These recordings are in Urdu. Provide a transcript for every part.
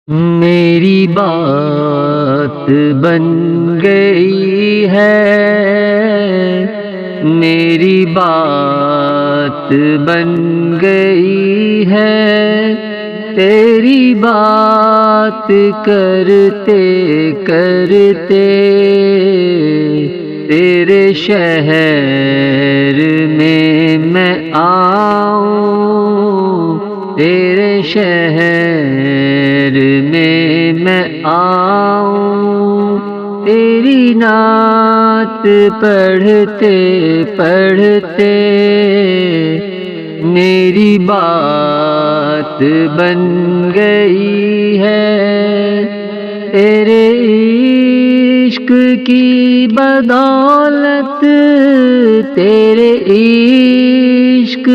میری بات بن گئی ہے، میری بات بن گئی ہے، تیری بات کرتے کرتے تیرے شہر میں آؤں، تیرے شہر میں آؤں، تیری نعت پڑھتے پڑھتے میری بات بن گئی ہے، تیرے عشق کی بدولت، تیرے عشق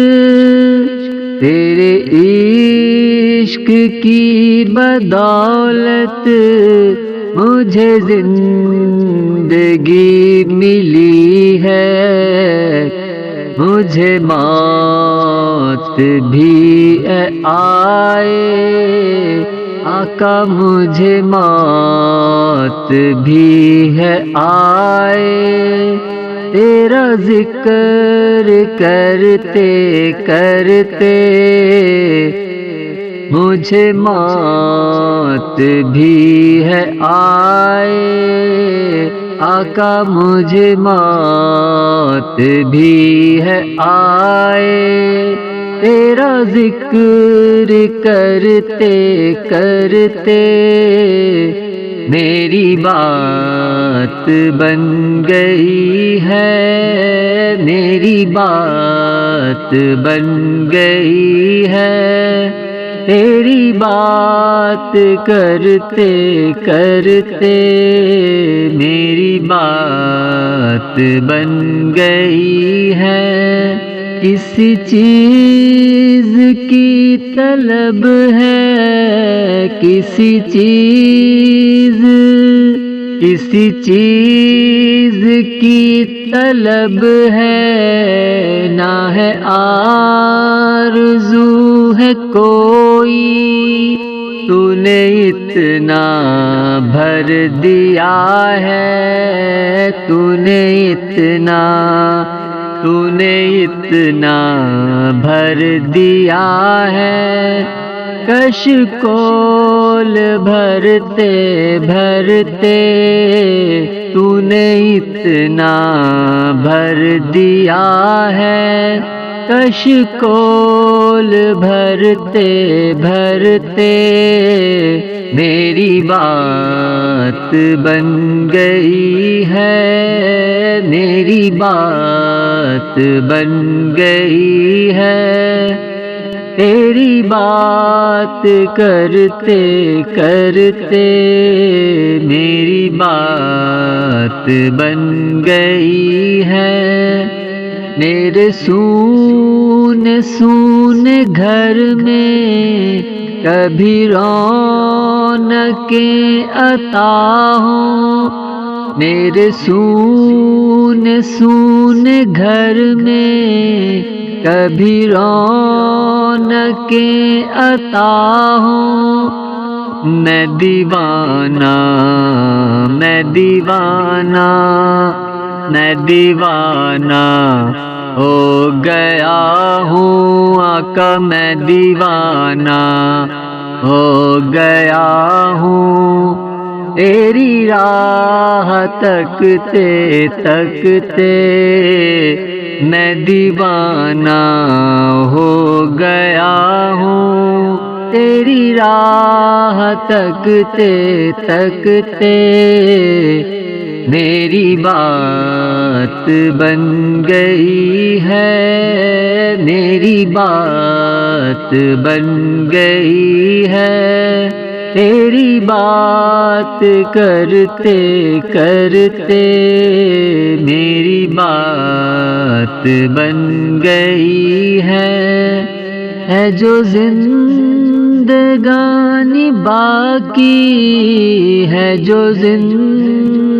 کی بدولت مجھے زندگی ملی ہے، مجھے موت بھی آئے آقا، مجھے موت بھی ہے آئے، تیرا ذکر کرتے کرتے مجھے موت بھی ہے آئے آقا، مجھے موت بھی ہے آئے، تیرا ذکر کرتے کرتے میری بات بن گئی ہے، میری بات بن گئی ہے، تیری بات کرتے کرتے میری بات بن گئی ہے، کسی چیز کی طلب ہے، کسی چیز کی طلب ہے، نہ ہے آرزو ہے کوئی، تو نے اتنا بھر دیا ہے، تو نے اتنا بھر دیا ہے، کشکول بھرتے بھرتے تو نے اتنا بھر دیا ہے، کشکول بھرتے بھرتے میری بات بن گئی ہے، میری بات بن گئی ہے، تیری بات کرتے کرتے میری بات بن گئی ہے، میرے سون گھر میں کبھی رونقیں عطا ہوں، میرے سون گھر میں کبھی رونقیں عطا ہوں، میں دیوانہ ہو گیا ہوں آقا، میں دیوانہ ہو گیا ہوں، تیری راہ تکتے تکتے میں دیوانہ ہو گیا ہوں، تیری راہ تکتے تکتے میری بات بن گئی ہے، میری بات بن گئی ہے، تیری بات کرتے کرتے میری بات بن گئی ہے جو زندگانی باقی ہے، جو زندگانی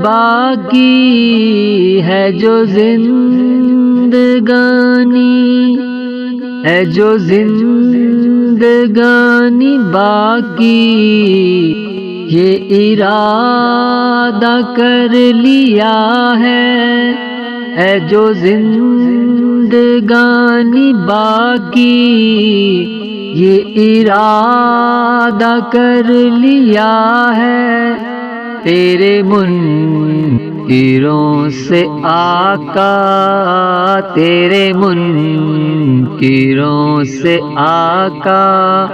باقی ہے، جو زندگانی ہے جو زندگانی باقی یہ ارادہ کر لیا ہے جو زندگانی باقی یہ ارادہ کر لیا ہے تیرے منکروں سے آقا تیرے منکروں سے آقا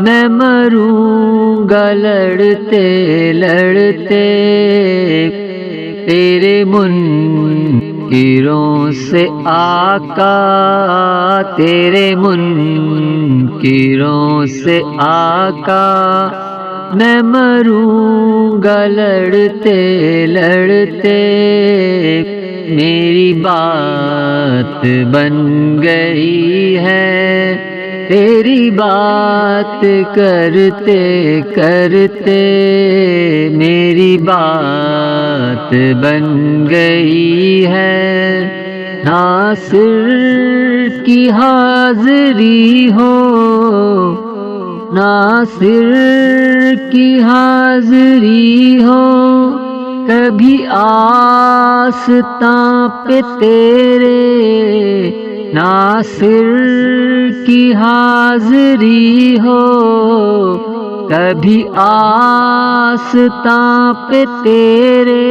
میں مروں گا لڑتے لڑتے تیرے منکروں سے آقا تیرے منکروں سے آقا میں مروں گا لڑتے لڑتے میری بات بن گئی ہے تیری بات کرتے کرتے میری بات بن گئی ہے ناصر کی حاضری ہو ناصر کی حاضری ہو کبھی آستاں پہ تیرے ناصر کی حاضری ہو کبھی آستاں پہ تیرے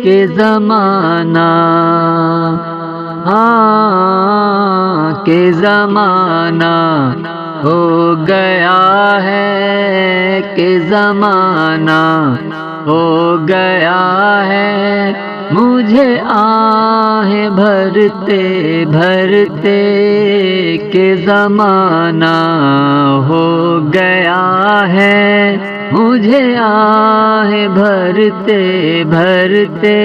کہ زمانہ ہاں کہ زمانہ ہو گیا ہے کہ زمانہ ہو گیا ہے مجھے آہیں بھرتے بھرتے کہ زمانہ ہو گیا ہے مجھے آہیں بھرتے بھرتے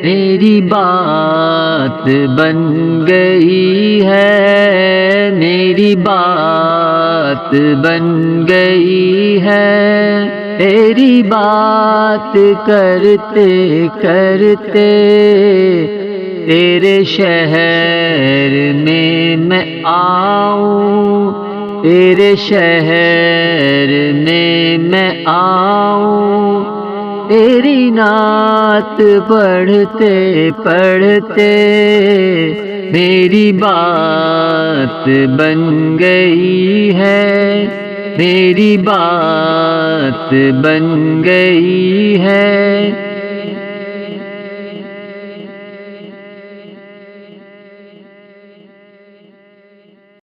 میری بات بن گئی ہے میری بات بن گئی ہے تیری بات کرتے کرتے تیرے شہر میں آؤں تیرے شہر میں آؤں تیری نعت پڑھتے پڑھتے میری بات بن گئی ہے میری بات بن گئی ہے